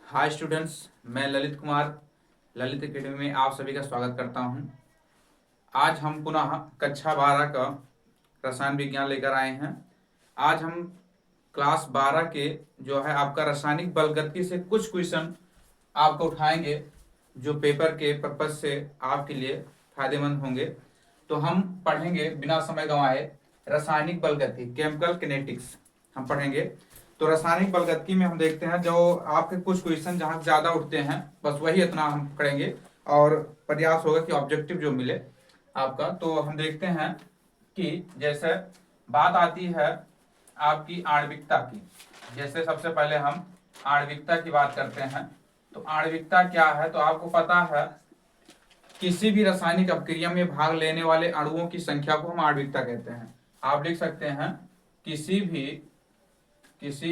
Hi students, मैं Lalit Kumar Lalit academy में आप सभी का स्वागत करता हूं। आज हम पुनः कक्षा 12 का रसायन विज्ञान लेकर आए हैं। आज हम क्लास 12 के जो है आपका रासायनिक बलगति से कुछ क्वेश्चन आपको उठाएंगे जो पेपर के पर्पज से आपके लिए फायदेमंद होंगे। तो हम पढ़ेंगे बिना समय गंवाए रासायनिक बलगति, केमिकल किनेटिक्स हम पढ़ेंगे। तो रासायनिक बलगति में हम देखते हैं जो आपके कुछ क्वेश्चन जहाँ ज्यादा उठते हैं, बस वही इतना हम करेंगे और प्रयास होगा कि ऑब्जेक्टिव जो मिले आपका। तो हम देखते हैं कि जैसे बात आती है आपकी आणविकता की। जैसे सबसे पहले हम आणविकता की बात करते हैं। तो आणविकता क्या है, तो आपको पता है किसी भी रासायनिक अपक्रिया में भाग लेने वाले अणुओं की संख्या को हम आणविकता कहते हैं। आप लिख सकते हैं किसी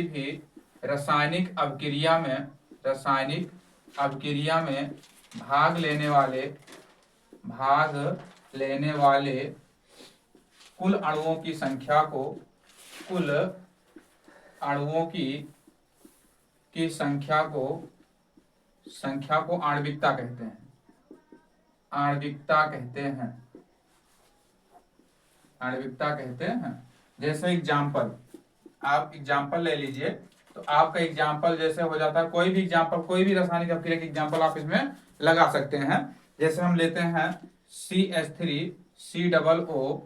भी रासायनिक अपक्रिया में भाग लेने वाले कुल अणुओं की संख्या को आणविकता कहते हैं। आणविकता कहते हैं। जैसे एग्जाम्पल, आप एग्जाम्पल ले लीजिए। तो आपका एग्जाम्पल जैसे हो जाता है, कोई भी एग्जाम्पल, कोई भी रासायनिक अपक्रिया की एग्जाम्पल आप इसमें लगा सकते हैं। जैसे हम लेते हैं CH3COO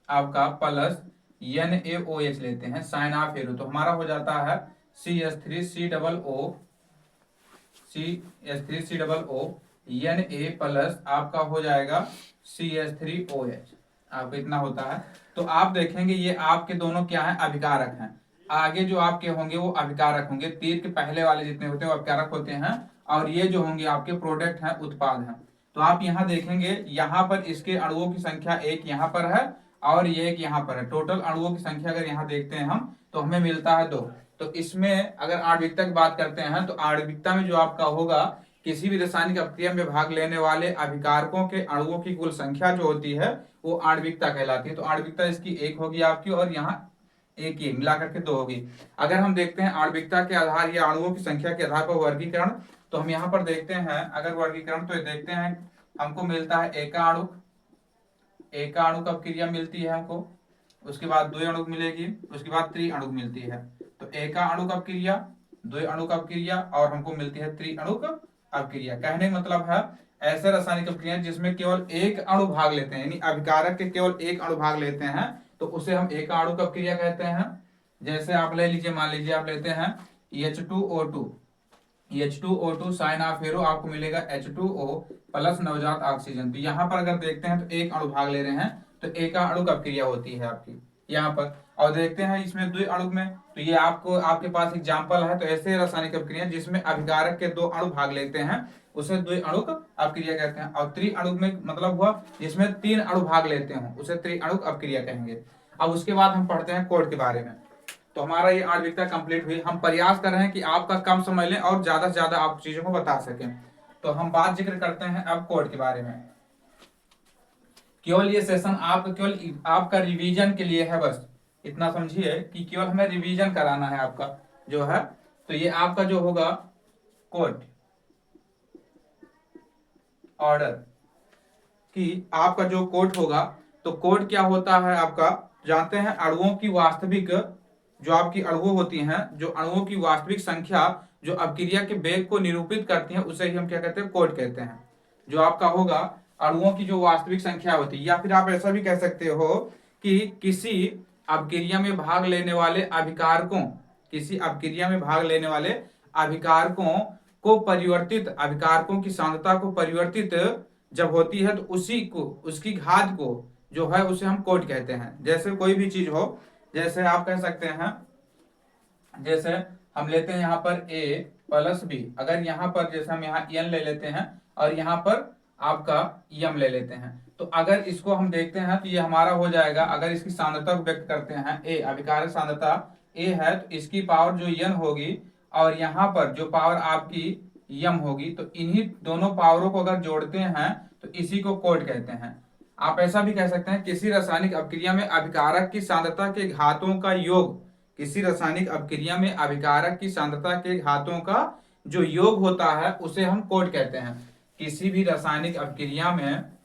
आपका प्लस NaOH लेते हैं, साइन ऑफ एरो। तो हमारा हो जाता है CH3COO Na प्लस आपका हो जाएगा CH3OH। आपको इतना होता है। तो आप देखेंगे ये आपके दोनों क्या है, अभिकारक हैं। आगे जो आपके होंगे वो अभिकारक होंगे, तीर के पहले वाले जितने होते हैं वो अभिकारक होते हैं, और ये जो होंगे आपके प्रोडक्ट हैं, उत्पाद हैं। तो आप यहाँ देखेंगे, यहाँ पर इसके अणुओं की संख्या एक यहाँ पर है और ये एक यहाँ पर है। टोटल अणुओं की संख्या अगर यहाँ देखते हैं हम, तो हमें मिलता है 2। तो इसमें अगर आणविकता की बात करते हैं, तो आणविकता में जो आपका होगा, किसी भी रासायनिक अपक्रिया में भाग लेने वाले अभिकारकों के अणुओं की कुल संख्या जो होती है वो आणविकता कहलाती है। तो आणविकता इसकी 1 होगी आपकी, और यहाँ एक ही मिलाकर के 2 होगी। अगर हम देखते हैं आणविकता के आधार या अणुओं की संख्या के आधार पर वर्गीकरण, तो हम यहाँ पर देखते हैं अगर वर्गीकरण, तो देखते हैं हमको मिलता है एकाणुक अपक्रिया मिलती है हमको, उसके बाद द्विअणुक मिलेगी, उसके बाद त्रिअणुक मिलती है। तो एकाणुक अपक्रिया, द्विअणुक अपक्रिया, और हमको मिलती है त्रिअणुक अपक्रिया। कहने का मतलब है ऐसे रासायनिक अपक्रिया जिसमें केवल एक अणु भाग लेते हैं, यानी अभिकारक के केवल एक अणु भाग लेते हैं, तो उसे हम एकाणुक अपक्रिया कहते हैं। जैसे आप ले लीजिए, मान लीजिए आप लेते हैं H2O2 साइन ऑफ एरो, आपको मिलेगा H2O प्लस नवजात ऑक्सीजन। तो यहाँ पर अगर देखते हैं तो एक अणु भाग ले रहे हैं, तो एकाणुक अपक्रिया होती है आपकी यहाँ पर। और देखते हैं इसमें द्विअणुक में, तो ये आपके पास एग्जाम्पल है। तो ऐसे रासायनिक अपक्रिया जिसमें अभिकारक के 2 अणु भाग लेते हैं उसे द्विअणुक अपक्रिया कहते हैं। और त्रिअणुक में मतलब हुआ जिसमें 3 अणु भाग लेते हैं उसे त्रिअणुक अपक्रिया कहेंगे। अब उसके बाद हम पढ़ते हैं कोड के बारे में। तो हमारा ये आणविकता कंप्लीट हुई। हम प्रयास कर रहे हैं कि आपका कम समय लें और ज्यादा से ज्यादा आप चीजों को बता सकें। तो हम बात जिक्र करते हैं अब कोड के बारे में। केवल ये सेशन आपका रिवीजन के लिए है, बस इतना समझिए कि केवल हमें रिवीजन कराना है आपका जो है। तो ये आपका जो होगा कोड ऑर्डर कि आपका जो कोड होगा, तो कोड क्या होता है आपका, जानते हैं अणुओं की वास्तविक, जो आपकी अणुओं होती हैं, जो अणुओं की वास्तविक संख्या जो अपक्रिया के वेग को निरूपित करती हैं उसे ही हम क्या कहते हैं, कोड कहते हैं। जो आपका होगा अणुओं की जो वास्तविक संख्या होती है, या फिर आप ऐसा भी कह सकते हो कि किसी अपक्रिया में भाग लेने वाले अभिकारकों को परिवर्तित, अभिकारकों की सांद्रता को परिवर्तित जब होती है तो उसकी घात को जो है उसे हम कोड कहते हैं। जैसे कोई भी चीज हो, जैसे आप कह सकते हैं, जैसे हम लेते हैं यहाँ पर A प्लस B, अगर यहाँ पर जैसे हम यहाँ N ले लेते हैं और यहाँ पर आपका M ले लेते हैं, तो अगर इसको हम देखते हैं तो ये हमारा हो जाएगा, अगर इसकी सांद्रता को व्यक्त करते हैं A, अभिकारक सांद्रता A है, तो इसकी पावर जो N होगी और यहाँ पर जो पावर आपकी M होगी, तो इन्हीं दोनों पावरों को अगर जोड़ते हैं तो इसी को कोड कहते हैं। आप ऐसा भी कह सकते हैं किसी रासायनिक अपक्रिया में अभिकारक की सांद्रता के घातों का योग किसी रासायनिक अपक्रिया में अभिकारक की सांद्रता के घातों का जो योग होता है उसे हम कोट कहते हैं। किसी भी रासायनिक अपक्रिया में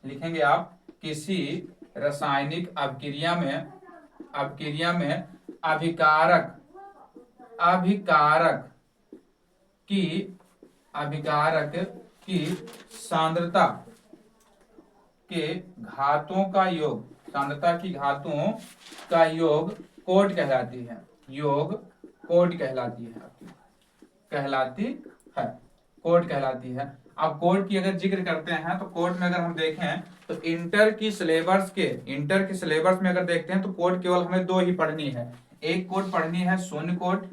लिखेंगे आप, किसी रासायनिक अपक्रिया में अभिकारक की अभिकारक की सांद्रता के घातों का योग, सांद्रता की घातों का योग कोट कहलाती है। योग कोट कहलाती है, कोट कहलाती है। अब कोट की अगर जिक्र करते हैं तो कोट में अगर हम देखें तो इंटर की सिलेबस में अगर देखते हैं तो कोट केवल हमें दो ही पढ़नी है। एक कोट पढ़नी है शून्य कोट,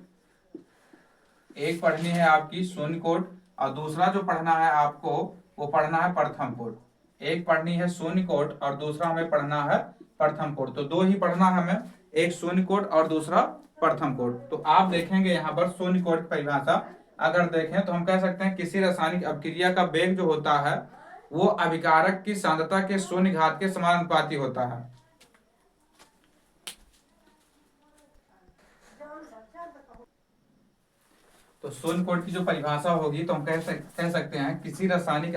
एक पढ़नी है आपकी शून्य कोट, और दूसरा जो पढ़ना है आपको वो पढ़ना है प्रथम कोट। एक पढ़नी है शून्य कोट और दूसरा हमें पढ़ना है प्रथम कोट। तो दो ही पढ़ना है हमें, एक शून्य कोट और दूसरा प्रथम कोट। तो आप देखेंगे यहाँ पर शून्य कोट की परिभाषा अगर देखें तो हम कह सकते हैं किसी रासायनिक अपक्रिया का वेग जो होता है वो अभिकारक की सांद्रता के शून्य घात के समानुपाती होता है। तो शून्य कोट की जो परिभाषा होगी तो हम कह सकते हैं किसी रासायनिक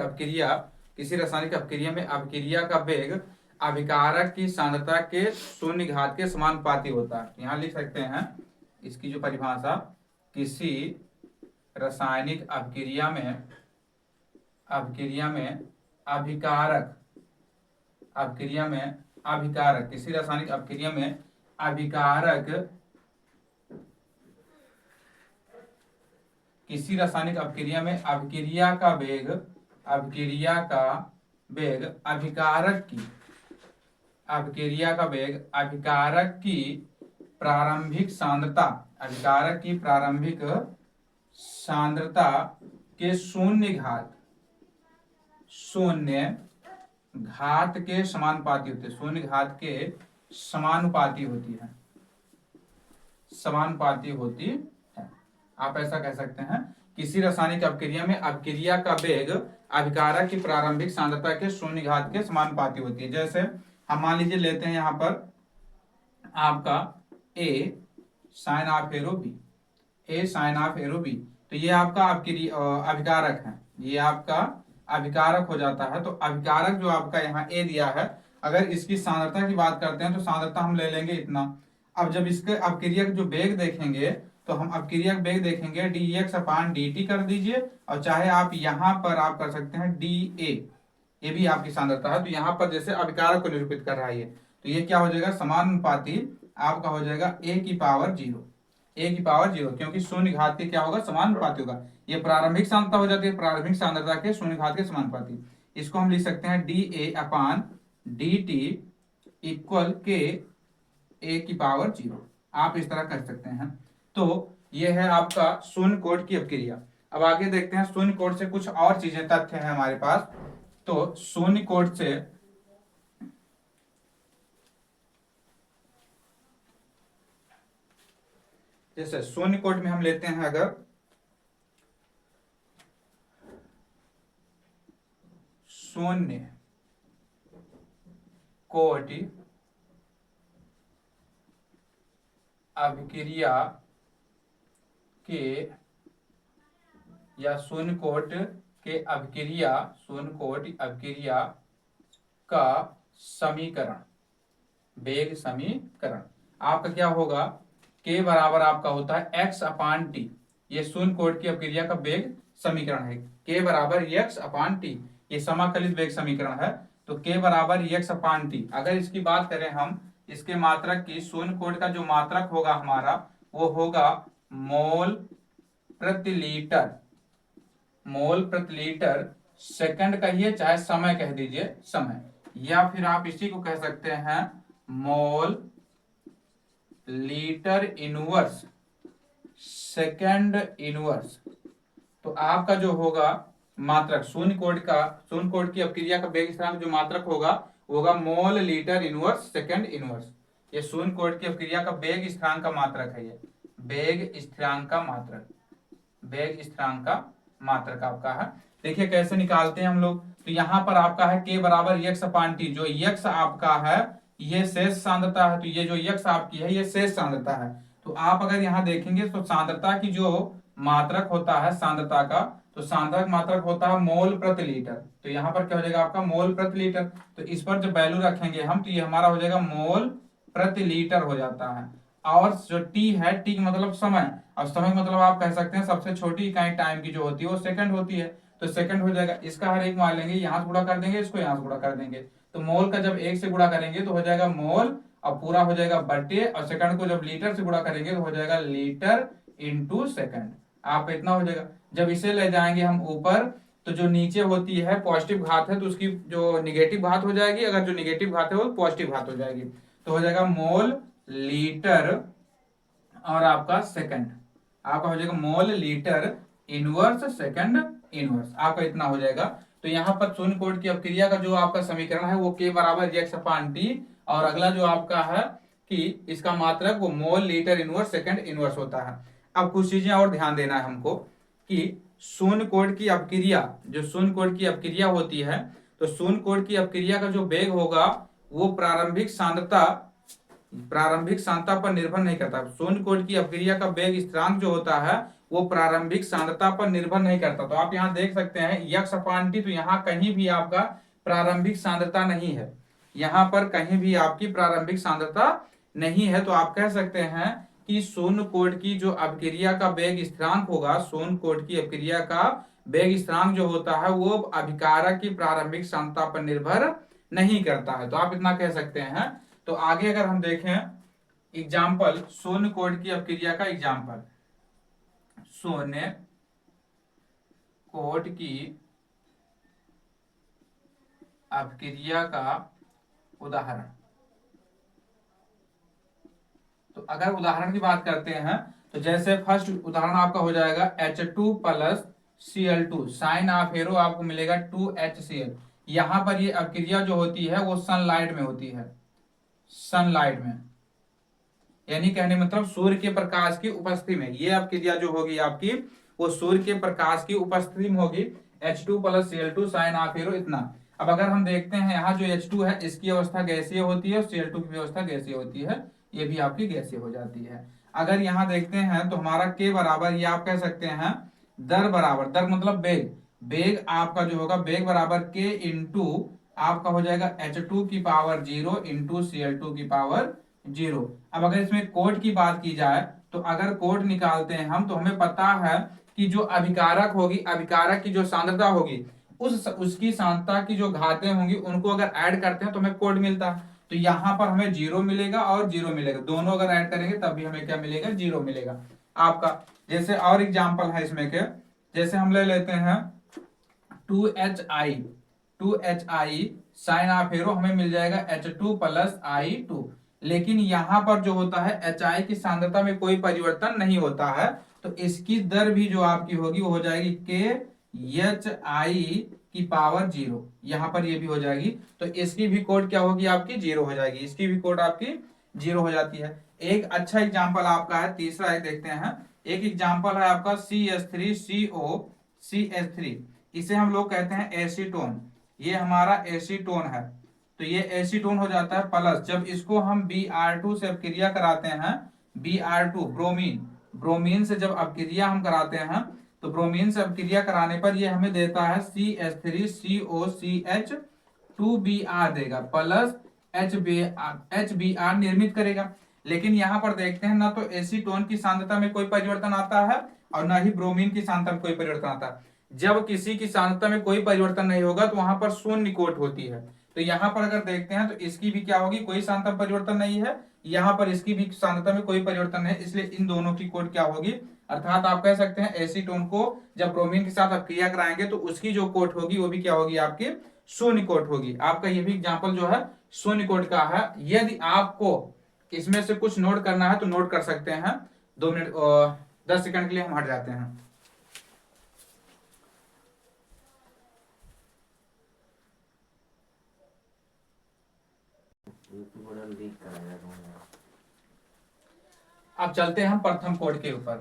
अपक्रिया में अपक्रिया का वेग अभिकारक की सांद्रता के शून्य घात के समानुपाती होता है। यहाँ लिख सकते हैं इसकी जो परिभाषा, किसी रासायनिक अपक्रिया में अभिकारक किसी रासायनिक अपक्रिया में अपक्रिया का वेग अभिकारक की प्रारंभिक सांद्रता के शून्य घात के समानुपाती होती है। शून्य घात के समानुपाती होती है। आप ऐसा कह सकते हैं किसी रासायनिक अपक्रिया में अपक्रिया का वेग अभिकारक की प्रारंभिक सांद्रता के शून्य घात के समानुपाती होती है। जैसे हम मान लीजिए लेते हैं यहाँ पर आपका A sign of arrow B, तो ये आपका अभिकारक है, ये आपका अभिकारक हो जाता है। तो अभिकारक जो आपका यहाँ A दिया है, अगर इसकी सांद्रता की बात करते हैं तो सांद्रता हम ले लेंगे इतना। अब जब इसके अपक्रिया जो वेग देखेंगे तो हम अपक्रिया वेग देखेंगे dx/dt कर दीजिए, और चाहे आप यहाँ पर आप कर सकते हैं dA, ये भी आपकी सांद्रता है। तो यहाँ पर जैसे अभिकारक को निरूपित कर रहा है ये, तो ये क्या हो जाएगा, समानुपाती आपका हो जाएगा a की पावर 0, क्योंकि शून्य घात के क्या होगा, समानुपाती होगा। ये प्रारंभिक सांद्रता हो जाती है, प्रारंभिक सांद्रता के शून्य घात के समानुपाती। इसको हम लिख सकते हैं dA/dt इक्वल के a की पावर 0। आप इस तरह कर सकते हैं। तो ये है आपका शून्य कोट की अपक्रिया। अब आगे देखते हैं शून्य कोट से कुछ और चीजें, तथ्य है हमारे पास। तो शून्य कोट से जैसे शून्य कोट में हम लेते हैं, अगर शून्य कोट अपक्रिया के या शून्य कोट अपक्रिया का समीकरण, वेग समीकरण आपका क्या होगा, के बराबर आपका होता है x/t। ये शून्य कोट की अपक्रिया का वेग समीकरण है, के बराबर x/t। ये समाकलित वेग समीकरण है, तो के बराबर x/t। अगर इसकी बात करें हम, इसके मात्रक की, शून्य कोट का जो मात्रक होगा हमारा वो होगा मोल प्रति लीटर सेकंड कहिए, चाहे समय कह दीजिए, समय, या फिर आप इसी को कह सकते हैं mole litre inverse second inverse. तो आपका जो होगा मात्रक शून्य कोट की अपक्रिया का वेग स्थिरांक जो मात्रक होगा mole litre inverse second inverse. ये शून्य कोट की अपक्रिया का वेग स्थिरांक का मात्रक है, ये वेग स्थिरांक का मात्रक आपका है। देखिए कैसे निकालते हैं हम लोग। तो यहाँ पर आपका है k बराबर x/t, जो x आपका है ये शेष सांद्रता है, तो ये जो यक्स आपकी है ये शेष सांद्रता है। तो आप अगर यहाँ देखेंगे तो सांद्रता की जो मात्रक होता है सांद्रता का, तो सांद्रक मात्रक होता है मोल प्रति लीटर। तो यहाँ पर क्या हो जाएगा आपका मोल प्रति लीटर। तो इस पर जब वैल्यू रखेंगे हम तो ये हमारा हो जाएगा मोल प्रति लीटर हो जाता है। और जो टी है, टी का मतलब समय, और समय मतलब आप कह सकते हैं सबसे छोटी इकाई टाइम की जो होती है वो सेकंड होती है। तो सेकंड हो जाएगा, इसका हर एक मान लेंगे, यहाँ से गुणा कर देंगे, इसको यहाँ से गुणा कर देंगे। तो मोल का जब एक से गुणा करेंगे तो हो जाएगा मोल, और पूरा हो जाएगा बटे, और सेकंड को जब लीटर से गुणा करेंगे तो हो जाएगा लीटर इंटू सेकंड। आपका इतना हो जाएगा। जब इसे ले जाएंगे हम ऊपर, तो जो नीचे होती है पॉजिटिव घात है तो उसकी जो निगेटिव घात हो जाएगी, अगर जो निगेटिव घात है वो पॉजिटिव घात हो जाएगी। तो हो जाएगा मोल लीटर और आपका सेकंड, आपका हो जाएगा mole litre inverse second inverse, आपका इतना हो जाएगा। तो यहाँ पर शून्य कोट की अपक्रिया का जो आपका समीकरण है वो के बराबर एक्स अपान टी, और अगला जो आपका है कि इसका मात्रक वो mole litre inverse second inverse होता है। अब कुछ चीजें और ध्यान देना है हमको कि शून्य कोट की अपक्रिया, जो शून्य कोट की अपक्रिया होती है, तो शून्य कोट की अपक्रिया का जो वेग होगा वो प्रारंभिक सांद्रता पर निर्भर नहीं करता। शून्य कोट की अपक्रिया का वेग स्थिरांक जो होता है वो प्रारंभिक सांद्रता पर निर्भर नहीं करता। तो आप यहाँ देख सकते हैं यक्स अपान टी, तो यहाँ कहीं भी आपका प्रारंभिक सांद्रता नहीं है, यहाँ पर कहीं भी आपकी प्रारंभिक सांद्रता नहीं है। तो आप कह सकते हैं कि शून्य कोट की जो अपक्रिया का वेग स्थिरांक होगा, शून्य कोट की अपक्रिया का वेग स्थिरांक जो होता है वो अभिकारक की प्रारंभिक सांद्रता पर निर्भर नहीं करता है। तो आप इतना कह सकते हैं। तो आगे अगर हम देखें एग्जाम्पल, शून्य कोट की अपक्रिया का एग्जाम्पल, शून्य कोट की अपक्रिया का उदाहरण। तो अगर उदाहरण की बात करते हैं तो जैसे फर्स्ट उदाहरण आपका हो जाएगा H2 plus Cl2, sign of arrow आपको मिलेगा 2HCl। यहां पर ये अपक्रिया जो होती है वो सनलाइट में होती है, सनलाइट में, यानी कहने मतलब सूर्य के प्रकाश की उपस्थिति में ये अपक्रिया जो होगी आपकी वो सूर्य के प्रकाश की उपस्थिति में होगी। H2 plus Cl2 sign of arrow इतना। अब अगर हम देखते हैं यहाँ जो H2 है इसकी अवस्था गैसीय होती है और Cl2 की अवस्था गैसीय होती है, ये भी आपकी गैसीय हो जाती है। अगर यहाँ देखते हैं तो हमारा के बराबर, ये आप कह सकते हैं दर बराबर, दर मतलब वेग, वेग आपका जो होगा वेग बराबर के इंटू आपका हो जाएगा H2 की पावर 0 इंटू Cl2 की पावर 0। अब अगर इसमें कोट की बात की जाए तो अगर कोट निकालते हैं हम तो हमें पता है कि जो अभिकारक होगी, अभिकारक की जो सांद्रता होगी उसकी सांद्रता की जो घातें होंगी उनको अगर ऐड करते हैं तो हमें कोट मिलता है। तो यहाँ पर हमें 0 मिलेगा और 0 मिलेगा, दोनों अगर ऐड करेंगे तब भी हमें क्या मिलेगा, 0 मिलेगा आपका। जैसे और एग्जाम्पल है इसमें के, जैसे हम ले लेते हैं 2HI साइन ऑफ एरो हमें मिल जाएगा H2 प्लस I2। लेकिन यहाँ पर जो होता है HI की सांद्रता में कोई परिवर्तन नहीं होता है, तो इसकी दर भी जो आपकी होगी वो हो जाएगी KHI की पावर 0, यहाँ पर ये भी हो जाएगी। तो इसकी भी कोड क्या होगी आपकी 0 हो जाएगी, इसकी भी कोड आपकी 0 हो जाती है। एक अच्छा एग्जाम्पल आपका है, तीसरा एक देखते हैं। एक एग्जाम्पल है आपका CH3COCH3, इसे हम लोग कहते हैं एसीटोन, ये हमारा एसीटोन है। तो ये एसीटोन हो जाता है प्लस, जब इसको हम Br2 से अपक्रिया कराते हैं, Br2 ब्रोमीन, ब्रोमीन से जब अपक्रिया हम कराते हैं तो ब्रोमीन से अपक्रिया कराने पर ये हमें देता है CH3COCH2Br देगा प्लस HBr निर्मित करेगा। लेकिन यहाँ पर देखते हैं ना तो एसीटोन की सांद्रता में कोई परिवर्तन आता है और ना ही ब्रोमीन की सांद्रता में कोई परिवर्तन आता है। जब किसी की सांद्रता में कोई परिवर्तन नहीं होगा तो वहां पर शून्य कोट होती है। तो यहाँ पर अगर देखते हैं तो इसकी भी क्या होगी, कोई सांद्रता परिवर्तन नहीं है, यहाँ पर इसकी भी सांद्रता में कोई परिवर्तन है, इसलिए इन दोनों की कोट क्या होगी, अर्थात आप कह सकते हैं एसीटोन को जब ब्रोमीन के साथ अपक्रिया कराएंगे तो उसकी जो कोट होगी वो भी क्या होगी आपकी शून्य कोट होगी। आपका ये भी एग्जाम्पल जो है शून्य कोट का है। यदि आपको इसमें से कुछ नोट करना है तो नोट कर सकते हैं। 2 मिनट 10 सेकंड के लिए हम हट जाते हैं। अब चलते हैं हम प्रथम कोड के ऊपर,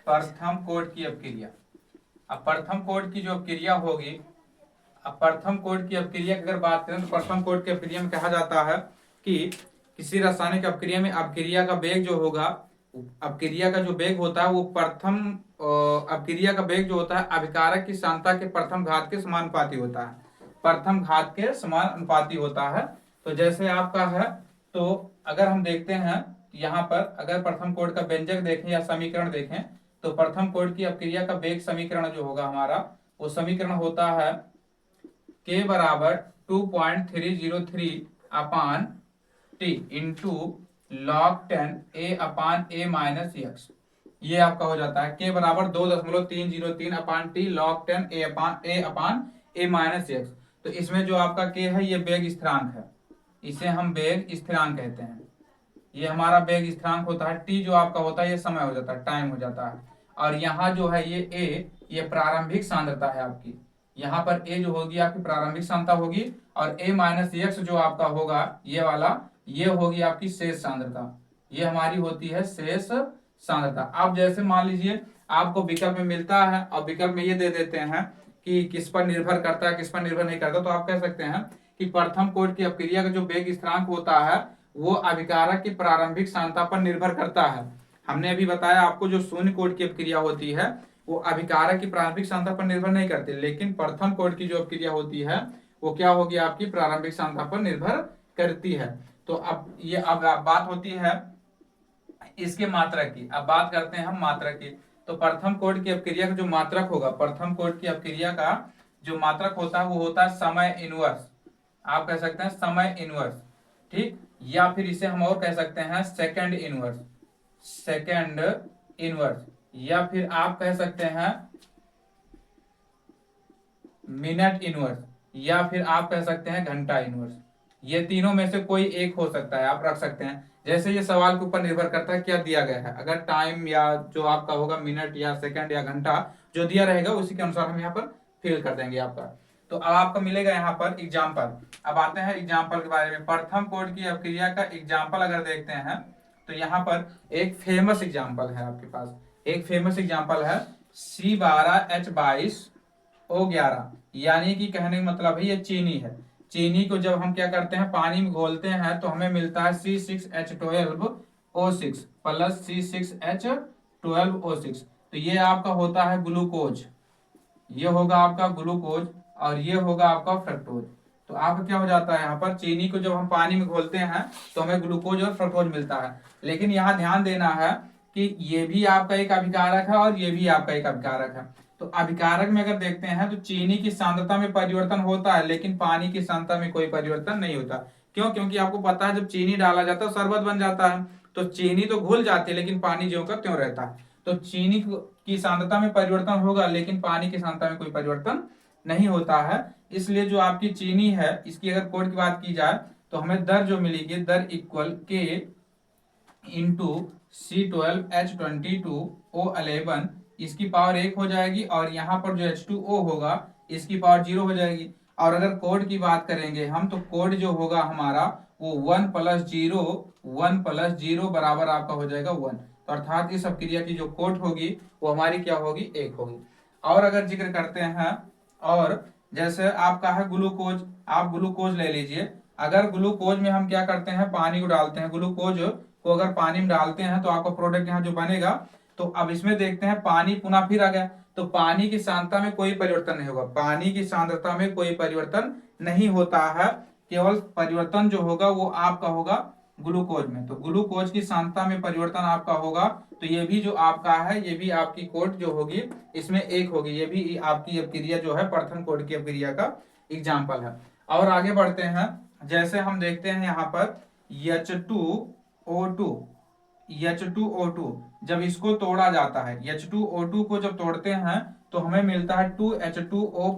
प्रथम कोड की अपक्रिया। अब प्रथम कोड की जो अपक्रिया होगी अब प्रथम कोड की अपक्रिया की अगर बात करें तो प्रथम कोड की अपक्रिया में कहा जाता है कि किसी रासायनिक अपक्रिया में अपक्रिया का वेग जो होगा, अपक्रिया का जो वेग होता है वो प्रथम अपक्रिया का वेग जो होता है अभिकारक की सांद्रता के प्रथम घात के समानुपाती होता है, प्रथम घात के समानुपाती होता है। तो जैसे आपका है, तो अगर हम देखते हैं यहाँ पर अगर प्रथम कोड का व्यंजक देखें या समीकरण देखें, तो प्रथम कोड की अपक्रिया का वेग समीकरण जो होगा हमारा, वो समीकरण होता है के बराबर 2.303 अपान टी इंटू लॉग 10 ए अपान ए माइनस एक्स। ये आपका हो जाता है के बराबर 2.303 अपान टी लॉग 10 ए अपान ए माइनस एक्स। तो इसमें जो आपका के है ये वेग स्थिरांक है, इसे हम वेग स्थिरांक कहते हैं। ये हमारा वेग स्थिरांक होता है, टी जो आपका होता है ये समय हो जाता है, टाइम हो जाता है। और यहाँ जो है ये ए, ये प्रारंभिक सांद्रता है आपकी। यहाँ पर ए जो होगी आपकी प्रारंभिक सांद्रता होगी, और ए माइनस एक्स जो आपका होगा ये वाला, ये होगी आपकी शेष सांद्रता। ये हमारी होती है शेष सांद्रता। अब जैसे मान लीजिए आपको विकल्प में मिलता है और विकल्प में ये दे देते हैं कि किस पर निर्भर करता है, किस पर निर्भर नहीं करता, तो आप कह सकते हैं कि प्रथम कोड की अपक्रिया का जो वेग स्थिरांक होता है वो अभिकारक की प्रारंभिक सांद्रता पर निर्भर करता है। हमने अभी बताया आपको जो शून्य कोड की अपक्रिया होती है वो अभिकारक की प्रारंभिक सांद्रता पर निर्भर नहीं करती, लेकिन प्रथम कोड की जो अपक्रिया होती है वो क्या होगी, आपकी प्रारंभिक सांद्रता पर निर्भर करती है। तो अब ये अब बात होती है इसके मात्रक की। अब बात करते हैं हम मात्रक की। तो प्रथम कोड की अपक्रिया का जो मात्रक होगा, प्रथम कोड की अपक्रिया का जो मात्रक होता है वो होता है समय इनवर्स। आप कह सकते हैं समय इनवर्स, ठीक, या फिर इसे हम और कह सकते हैं सेकंड इनवर्स, सेकंड इनवर्स, या फिर आप कह सकते हैं मिनट इनवर्स, या फिर आप कह सकते हैं घंटा इनवर्स। ये तीनों में से कोई एक हो सकता है, आप रख सकते हैं। जैसे ये सवाल के ऊपर निर्भर करता है क्या दिया गया है। अगर टाइम या जो आपका होगा मिनट या सेकंड या घंटा जो दिया रहेगा उसी के अनुसार हम यहाँ पर फिल कर देंगे आपका। तो अब आपको मिलेगा यहाँ पर एग्जाम्पल। अब आते हैं एग्जाम्पल के बारे में। प्रथम कोड की अपक्रिया का एग्जाम्पल अगर देखते हैं तो यहाँ पर एक फेमस एग्जाम्पल है आपके पास, एक फेमस एग्जाम्पल है C12H22O11, यानी कि कहने का मतलब है ये चीनी है। चीनी को जब हम क्या करते हैं पानी में घोलते हैं तो हमें मिलता है C6H12O6 प्लस C6H12O6। तो ये आपका होता है ग्लूकोज, ये होगा आपका ग्लूकोज और ये होगा आपका फ्रक्टोज। तो आपका क्या हो जाता है यहाँ पर, चीनी को जब हम पानी में घोलते हैं तो हमें ग्लूकोज और फ्रक्टोज मिलता है। लेकिन यहाँ ध्यान देना है कि ये भी आपका एक अभिकारक है और ये भी आपका एक अभिकारक है। तो अभिकारक में अगर देखते हैं तो चीनी की सांद्रता में परिवर्तन होता है लेकिन पानी की सांद्रता में कोई परिवर्तन नहीं होता। क्यों? क्योंकि आपको पता है जब चीनी डाला जाता है शरबत बन जाता है, तो चीनी तो घुल जाती है लेकिन पानी ज्यों का त्यों रहता है। तो चीनी की सांद्रता में परिवर्तन होगा लेकिन पानी की सांद्रता में कोई परिवर्तन नहीं होता है। इसलिए जो आपकी चीनी है इसकी अगर कोड की बात की जाए तो हमें दर जो मिलेगी, दर इक्वल के इंटू C12H22O11, इसकी पावर 1 हो जाएगी और यहाँ पर जो H2O होगा इसकी पावर 0 हो जाएगी। और अगर कोड की बात करेंगे हम तो कोड जो होगा हमारा वो 1 + 0 बराबर आपका हो जाएगा 1। तो अर्थात इस अपक्रिया की जो कोड होगी वो हमारी क्या होगी, 1 होगी। और अगर जिक्र करते हैं, और जैसे आपका है ग्लूकोज, आप ग्लूकोज ले लीजिए। अगर ग्लूकोज में हम क्या करते हैं पानी को डालते हैं, ग्लूकोज को अगर पानी में डालते हैं तो आपका प्रोडक्ट यहाँ जो बनेगा, तो अब इसमें देखते हैं पानी पुनः फिर आ गया, तो पानी की सांद्रता में कोई परिवर्तन नहीं होगा, पानी की सांद्रता में कोई परिवर्तन नहीं होता है। केवल परिवर्तन जो होगा वो आपका होगा ग्लूकोज में। तो ग्लूकोज की सांद्रता में परिवर्तन आपका होगा, तो ये भी जो आपका है ये भी आपकी कोड जो होगी इसमें 1 होगी। ये भी आपकी अपक्रिया जो है प्रथम कोड की अपक्रिया का एग्जाम्पल है। और आगे बढ़ते हैं, जैसे हम देखते हैं यहाँ पर H2O2 जब इसको तोड़ा जाता है, H2O2 को जब तोड़ते हैं तो हमें मिलता है 2H2O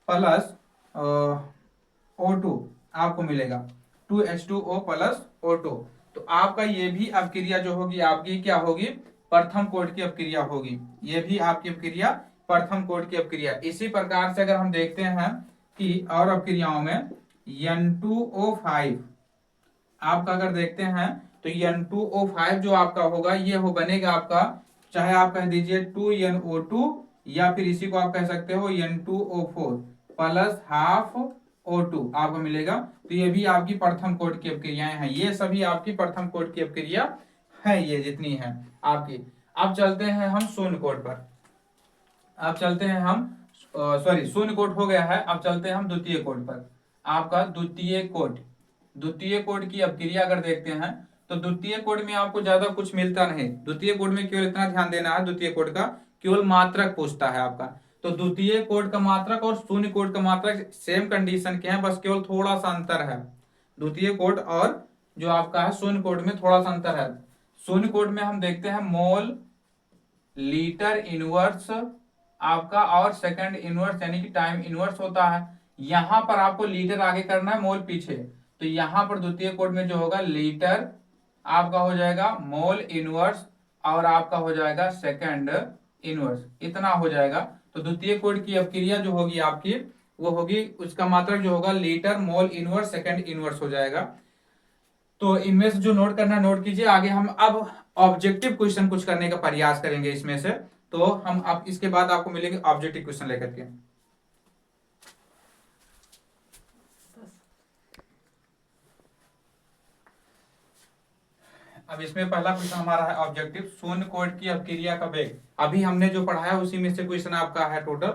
प्लस O2 आपको मिलेगा 2H2O प्लस O2। तो आपका ये भी अपक्रिया जो होगी आपकी क्या होगी, प्रथम कोड की अपक्रिया होगी। ये भी आपकी अपक्रिया प्रथम कोड की अपक्रिया। इसी प्रकार से अगर हम देखते हैं कि और अपक्रियाओं में N2O5 आपका अगर देखते हैं तो N2O5 जो आपका होगा ये हो बनेगा आपका, चाहे आप कह दीजिए 2NO2 या फिर इसी को आप कह सकते हो N2O4 प्लस हाफ O2 आपको मिलेगा। तो ये भी आपकी प्रथम कोटि की अपक्रियाएं हैं, ये सभी आपकी प्रथम कोटि की अपक्रिया है, ये जितनी है आपकी। अब चलते हैं हम शून्य कोट पर। अब चलते हैं हम सॉरी शून्य कोट हो गया है, अब चलते हैं हम द्वितीय कोट पर। आपका द्वितीय कोट की अपक्रिया अगर देखते हैं तो द्वितीय कोट में आपको ज्यादा कुछ मिलता नहीं। द्वितीय कोट में केवल इतना ध्यान देना है, द्वितीय कोट का केवल मात्रक पूछता है आपका। तो द्वितीय कोट का मात्रक और शून्य कोट का मात्रक सेम कंडीशन के हैं, बस केवल थोड़ा सा अंतर है। द्वितीय कोट और जो आपका है शून्य कोट में थोड़ा सा अंतर है। शून्य कोट में हम देखते हैं मोल लीटर इनवर्स आपका और सेकंड इनवर्स यानी कि टाइम इनवर्स होता है। यहां पर आपको लीटर आगे करना है, मोल पीछे। तो यहां पर द्वितीय कोट में जो होगा लीटर आपका हो जाएगा मोल इनवर्स और आपका हो जाएगा सेकंड इनवर्स, इतना हो जाएगा। तो द्वितीय कोट की अपक्रिया जो होगी आपकी वो होगी, उसका मात्रक जो होगा litre mole inverse second inverse हो जाएगा। तो इनमें से जो नोट करना है नोट कीजिए। आगे हम अब ऑब्जेक्टिव क्वेश्चन कुछ करने का प्रयास करेंगे इसमें से, तो हम अब इसके बाद आपको मिलेंगे ऑब्जेक्टिव क्वेश्चन लेकर के। अब इसमें पहला क्वेश्चन हमारा है ऑब्जेक्टिव, शून्य कोट की अपक्रिया का वेग। अभी हमने जो पढ़ा है उसी में से क्वेश्चन आपका है टोटल।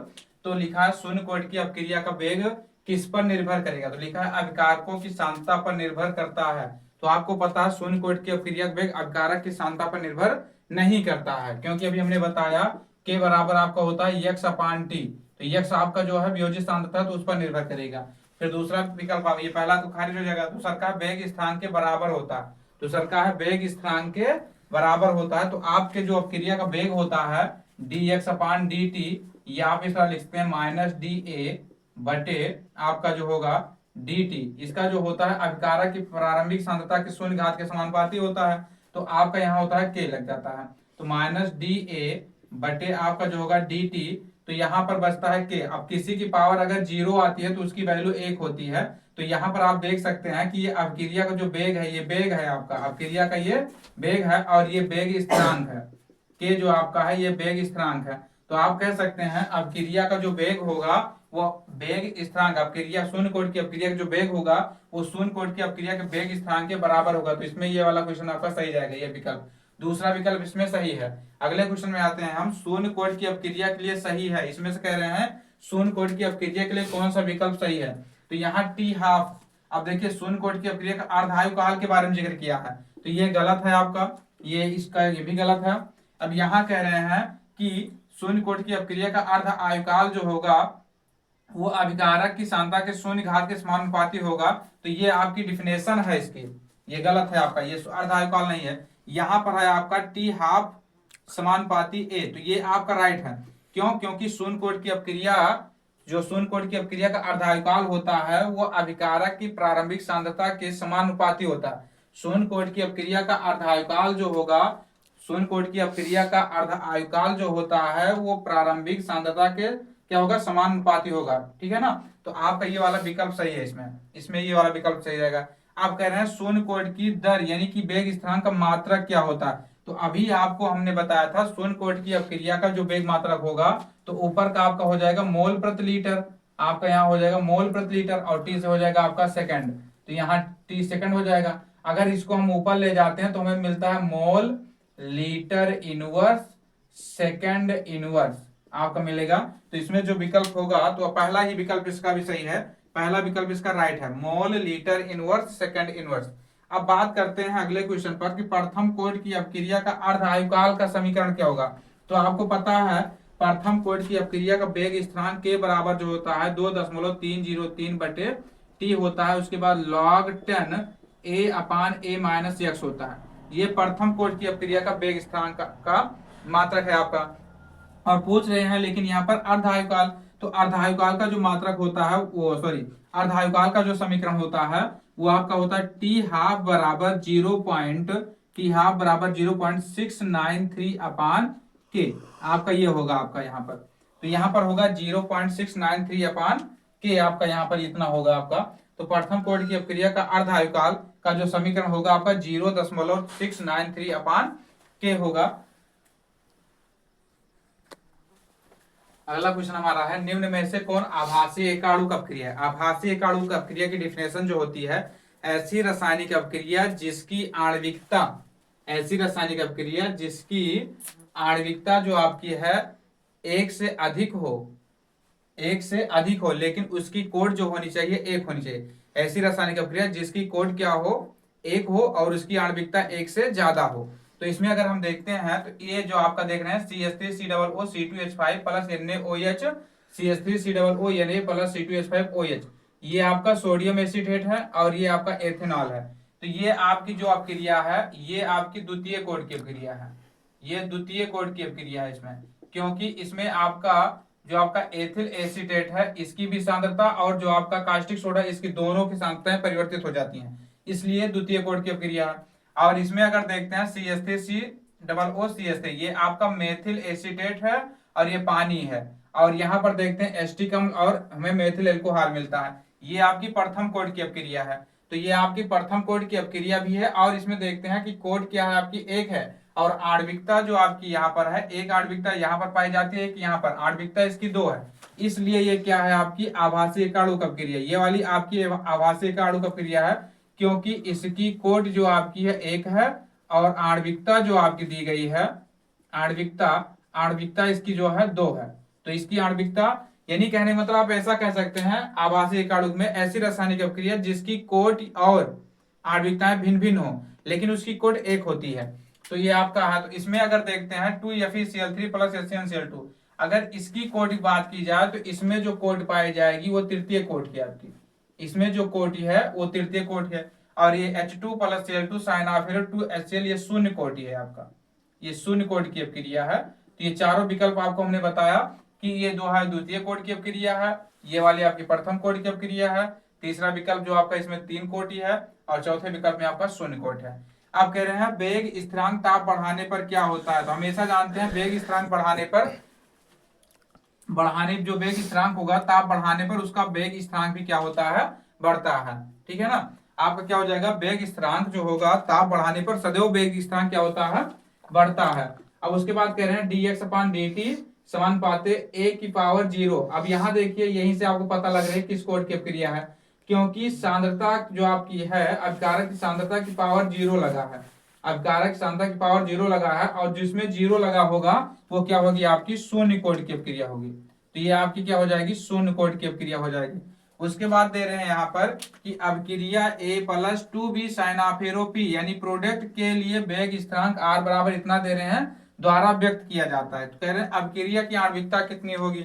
तो लिखा है शून्य कोट की अपक्रिया का वेग किस पर निर्भर करेगा, तो लिखा है अभिकारकों की सांद्रता पर निर्भर करता है। तो आपको पता है शून्य कोट की अपक्रिया का वेग अभिकारक की सांद्रता पर निर्भर नहीं करता है, क्योंकि अभी हमने बताया के बराबर आपका होता है यक्स अपान टी। तो यक्स आपका जो है वियोजित सांद्रता तो उस पर निर्भर करेगा। फिर दूसरा विकल्प, ये पहला तो खारिज हो जाएगा। दूसरा का वेग स्थान के बराबर होता है, दूसरा का है वेग स्थान के बराबर होता है। तो आपके जो अपक्रिया का वेग होता है डी एक्स अपान डी टी, या आप इस तरह लिखते हैं माइनस डी ए बटे आपका जो होगा डी टी। इसका जो होता है अभिकारक की प्रारंभिक सांद्रता के शून्य घात के समानुपाती होता है। तो आपका यहाँ होता है के लग जाता है, तो माइनस डी ए बटे आपका जो होगा डी टी। तो यहाँ पर बचता है के। अब किसी की पावर अगर 0 आती है तो उसकी वैल्यू 1 होती है। तो यहाँ पर आप देख सकते हैं कि ये अपक्रिया का जो वेग है, ये वेग है आपका अपक्रिया का, ये वेग है और ये वेग स्थिरांक है। के जो आपका है ये वेग स्थिरांक है। तो आप कह सकते हैं अपक्रिया का जो वेग होगा वो वेग स्थिरांक, अपक्रिया शून्य कोट की अपक्रिया का जो वेग होगा वो शून्य कोट की अपक्रिया के वेग स्थिरांक के बराबर होगा। तो इसमें ये वाला क्वेश्चन आपका सही जाएगा, ये विकल्प। दूसरा विकल्प इसमें सही है। अगले क्वेश्चन में आते हैं हम, शून्य कोट की अपक्रिया के लिए सही है, इसमें से कह रहे हैं शून्य कोट की अपक्रिया के लिए कौन सा विकल्प सही है। तो यहाँ टी हाफ, अब देखिए शून्य कोट की अपक्रिया का अर्धायु काल के बारे में जिक्र किया है, तो ये गलत है आपका, ये इसका ये भी गलत है। अब यहाँ कह रहे हैं कि शून्य कोट की अपक्रिया का अर्ध आयुकाल जो होगा वो अभिकारक की सांद्रता के शून्य घात के समानुपाती होगा। तो ये आपकी डिफिनेशन है इसकी, ये गलत है आपका, ये अर्ध आयुकाल नहीं है। यहाँ पर है आपका टी हाफ समानुपाती ए, तो ये आपका राइट है। क्यों? क्योंकि शून्य कोट की अपक्रिया, जो शून्य कोट की अपक्रिया का अर्धायुकाल होता है वो अभिकारक की प्रारंभिक सांद्रता के समानुपाती होता है। शून्य कोट की अपक्रिया का अर्धायुकाल जो होगा, शून्य कोट की अपक्रिया का अर्धायुकाल जो होता है वो प्रारंभिक सांद्रता के क्या होगा, समानुपाती होगा। ठीक है ना। तो आपका ये वाला विकल्प सही है, इसमें ये वाला विकल्प सही रहेगा। आप कह रहे हैं शून्य कोट की दर यानी कि वेग स्थिरांक का मात्रक क्या होता है। तो अभी आपको हमने बताया था शून्य कोट की अपक्रिया का जो वेग मात्रक होगा तो ऊपर का आपका हो जाएगा मोल प्रति लीटर, आपका यहाँ हो जाएगा मोल प्रति लीटर, और टी से हो जाएगा आपका सेकंड, तो यहाँ टी सेकंड हो जाएगा। अगर इसको हम ऊपर ले जाते हैं तो हमें मिलता है mole litre inverse second inverse आपका मिलेगा। तो इसमें जो विकल्प होगा तो पहला ही विकल्प इसका भी सही है, पहला विकल्प इसका राइट है, mole litre inverse second inverse. अब बात करते हैं अगले क्वेश्चन पर कि प्रथम कोट की अपक्रिया का अर्ध आयुकाल का समीकरण क्या होगा। तो आपको पता है प्रथम कोट की अपक्रिया का वेग स्थिरांक के बराबर जो होता है 2.303 बटे टी होता है, उसके बाद log 10 a upon a minus x होता है। ये प्रथम कोट की अपक्रिया का वेग स्थिरांक का मात्रक है आपका। और पूछ रहे हैं लेकिन यहाँ पर अर्धायुकाल, तो अर्धायुकाल का जो मात्रक होता है वो अर्धायुकाल का जो समीकरण होता है वो आपका होता है टी हाफ बराबर 0.693 अपान के, आपका ये होगा आपका यहाँ पर। तो यहाँ पर होगा 0.693 अपान के, आपका यहाँ पर इतना होगा आपका। तो प्रथम कोट की अपक्रिया का अर्धायुकाल का जो समीकरण होगा आपका 0.693 अपान के होगा। अगला क्वेश्चन हमारा है, निम्न में से कौन आभासी एकाणुक अपक्रिया है? आभासी एकाणुक अपक्रिया की डिफिनेशन जो होती है, ऐसी रासायनिक अपक्रिया जिसकी आणविकता, ऐसी रासायनिक अपक्रिया जिसकी आणविकता जो आपकी है एक से अधिक हो, एक से अधिक हो, लेकिन उसकी कोड जो होनी चाहिए एक होनी चाहिए। ऐसी रासायनिक अपक्रिया जिसकी कोड क्या हो, एक हो, और उसकी आणविकता एक से ज्यादा हो। तो इसमें अगर हम देखते हैं तो ये जो आपका देख रहे हैं CH3COO plus NaOH CH3COO plus C2H5OH, ये आपका सोडियम एसीटेट है और ये आपका एथेनॉल है। तो ये आपकी जो अपक्रिया है ये आपकी द्वितीय कोड की अपक्रिया है, ये द्वितीय कोड की अपक्रिया है इसमें, क्योंकि इसमें आपका जो आपका एथिल एसीटेट है इसकी भी सांद्रता और जो आपका कास्टिक सोडा इसकी दोनों की सांद्रताएं परिवर्तित हो जाती हैं, इसलिए द्वितीय कोड की अपक्रिया है। और इसमें अगर देखते हैं CH3COO ये आपका मेथिल एसीटेट है और ये पानी है, और यहाँ पर देखते हैं एस्टिक अम्ल और हमें मेथिल एल्कोहल मिलता है, ये आपकी प्रथम कोड की अपक्रिया है। तो ये आपकी प्रथम कोड की अपक्रिया भी है, और इसमें देखते हैं कि कोड क्या है आपकी एक है, और आणविकता जो आपकी यहाँ पर है, एक आणविकता यहाँ पर पाई जाती है, एक यहाँ पर, आणविकता इसकी दो है, इसलिए ये क्या है आपकी आभासी एकाणुक अपक्रिया, ये वाली आपकी आभासी एकाणुक अपक्रिया है, क्योंकि इसकी कोड जो आपकी है एक है और आणविकता जो आपकी दी गई है, आणविकता आणविकता इसकी जो है दो है। तो इसकी आणविकता, यानी कहने मतलब आप ऐसा कह सकते हैं आभासी एकाणुक में ऐसी रासायनिक अपक्रिया जिसकी कोड और आणविकताएं भिन्न भिन्न हो लेकिन उसकी कोड एक होती है, तो ये आपका है। तो इसमें अगर देखते हैं 2FeCl3 प्लस HCnCl2, अगर इसकी कोड की बात की जाए तो इसमें जो कोड पाई जाएगी वो तृतीय कोड की आपकी, इसमें जो कोटि है वो तृतीय कोटि है, और ये H2 प्लस Cl2 साइनाफिर 2HCl ये शून्य कोटि है आपका, ये शून्य कोटि की अपक्रिया है। तो ये चारों विकल्प आपको हमने बताया कि ये दो है द्वितीय कोटि की अपक्रिया है, ये वाली आपकी प्रथम कोटि की अपक्रिया है, तीसरा विकल्प जो आपका इसमें तीन कोटि है, और चौथे विकल्प में आपका शून्य कोटि है। आप कह रहे हैं वेग स्थिरांक ताप बढ़ाने पर क्या होता है, तो हमेशा जानते हैं वेग स्थिरांक बढ़ाने जो वेग स्थिरांक होगा ताप बढ़ाने पर उसका वेग स्थिरांक भी क्या होता है, बढ़ता है। ठीक है ना, आपका क्या हो जाएगा, वेग स्थिरांक जो होगा ताप बढ़ाने पर सदैव वेग स्थिरांक क्या होता है, बढ़ता है। अब उसके बाद कह रहे हैं dx/dt समानुपाते a⁻0। अब यहाँ देखिए यहीं से आपको पता लग रहा है किस कोड की अपक्रिया है, क्योंकि सांद्रता जो आपकी है अभिकारक की सांद्रता की पावर 0 लगा है, अभिकारक सांद्रता की पावर 0 लगा है, और जिसमें 0 लगा होगा वो क्या होगी आपकी शून्य कोड की अपक्रिया होगी। तो ये आपकी क्या हो जाएगी, शून्य कोड की अपक्रिया हो जाएगी। उसके बाद दे रहे हैं यहाँ पर कि अपक्रिया A+2B साइनाफेरो P यानी प्रोडक्ट के लिए वेग स्थिरांक R बराबर इतना दे रहे हैं द्वारा व्यक्त किया जाता है। तो कह रहे हैं अपक्रिया की आणविकता कितनी होगी,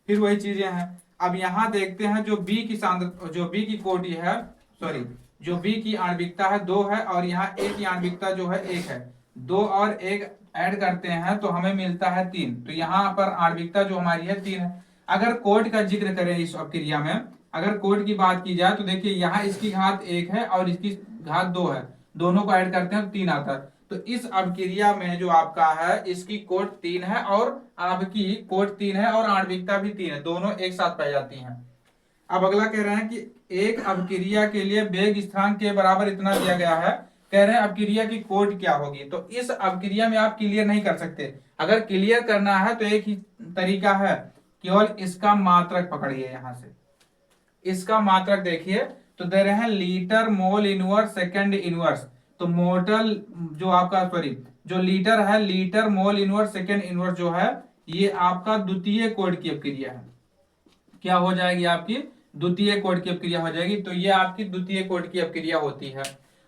फिर वही चीजें हैं। अब यहाँ देखते हैं जो B की सांद्रता, जो B की कोटि है, सॉरी जो B की आणविकता है 2 है, और यहाँ A की आणविकता जो है 1 है, 2 और 1 ऐड करते हैं तो हमें मिलता है 3। तो यहाँ पर आणविकता जो हमारी है 3 है। अगर कोड का जिक्र करें इस अपक्रिया में, अगर कोड की बात की जाए तो देखिए यहाँ इसकी घात 1 है और इसकी घात 2 है, दोनों को ऐड करते हैं तो 3 आता है। तो इस अपक्रिया में जो आपका है इसकी कोड 3 है और आपकी कोड 3 है और आणविकता भी 3 है, दोनों एक साथ पाई जाती हैं। अब अगला कह रहे हैं कि एक अपक्रिया के लिए वेग स्थिरांक के बराबर इतना दिया गया है, कह रहे हैं अपक्रिया की कोड क्या होगी। तो इस अपक्रिया में आप क्लियर नहीं कर सकते, अगर क्लियर करना है तो एक ही तरीका है, केवल इसका मात्रक पकड़िए, यहां से इसका मात्रक देखिए, तो दे रहे हैं litre mole inverse second inverse. तो मोटल जो आपका सॉरी जो लीटर है, litre mole inverse second inverse जो है ये आपका द्वितीय कोड की अपक्रिया है, क्या हो जाएगी आपकी द्वितीय कोड की अपक्रिया हो जाएगी। तो ये आपकी द्वितीय कोड की अपक्रिया होती है।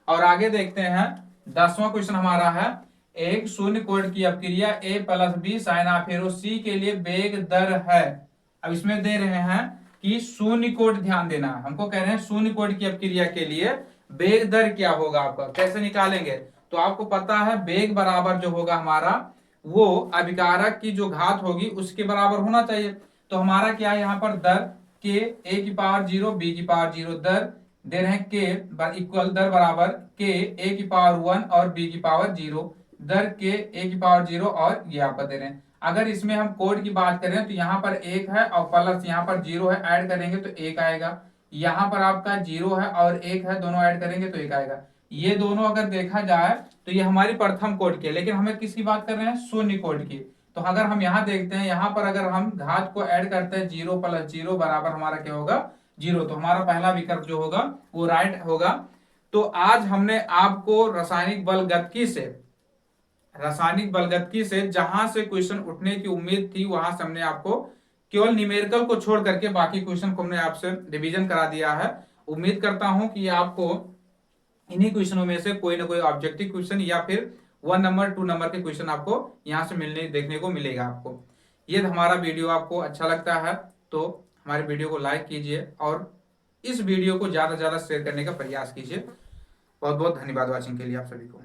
और आगे देखते हैं 10वां क्वेश्चन हमारा है, एक शून्य कोड की अपक्रिया A+B साइनाफेरो C के लिए वेग दर है। अब इसमें दे रहे हैं कि शून्य कोड, ध्यान देना, हमको कह रहे हैं शून्य कोड की अपक्रिया के लिए वेग दर क्या होगा आपका, कैसे निकालेंगे। तो आपको पता है वेग बराबर जो होगा हमारा वो अभिकारक की जो घात होगी उसके बराबर होना चाहिए। तो हमारा क्या है यहाँ पर दर के A⁻0 B⁻0 दर दे रहे हैं के इक्वल दर बराबर के A⁻1 और B⁻0 दर के A⁻0 और ये आपका दे रहे हैं। अगर इसमें हम कोड की बात करें तो यहाँ पर 1 है और प्लस यहाँ पर 0 है, ऐड करेंगे तो 1 आएगा, यहाँ पर आपका 0 है और 1 है, दोनों ऐड करेंगे तो 1 आएगा। ये दोनों अगर देखा जाए तो ये हमारी प्रथम कोड की है, लेकिन हमें किसकी बात कर रहे हैं, शून्य कोड की। तो अगर हम यहाँ देखते हैं, यहाँ पर अगर हम घात को ऐड करते हैं 0 + 0 बराबर हमारा क्या होगा 0, तो हमारा पहला विकल्प जो होगा वो राइट होगा। तो आज हमने आपको रासायनिक बलगतकी से जहां से क्वेश्चन उठने की उम्मीद थी वहां से हमने आपको केवल न्यूमेरिकल को छोड़ करके बाकी क्वेश्चन को हमने आपसे रिवीजन करा दिया है। उम्मीद करता हूं कि आपको इन्हीं क्वेश्चनों में से कोई ना कोई ऑब्जेक्टिव क्वेश्चन या फिर 1 नंबर 2 नंबर के क्वेश्चन आपको यहाँ से मिलने देखने को मिलेगा। आपको ये हमारा वीडियो आपको अच्छा लगता है तो हमारे वीडियो को लाइक कीजिए और इस वीडियो को ज्यादा से ज्यादा शेयर करने का प्रयास कीजिए। बहुत बहुत धन्यवाद वॉचिंग के लिए आप सभी को।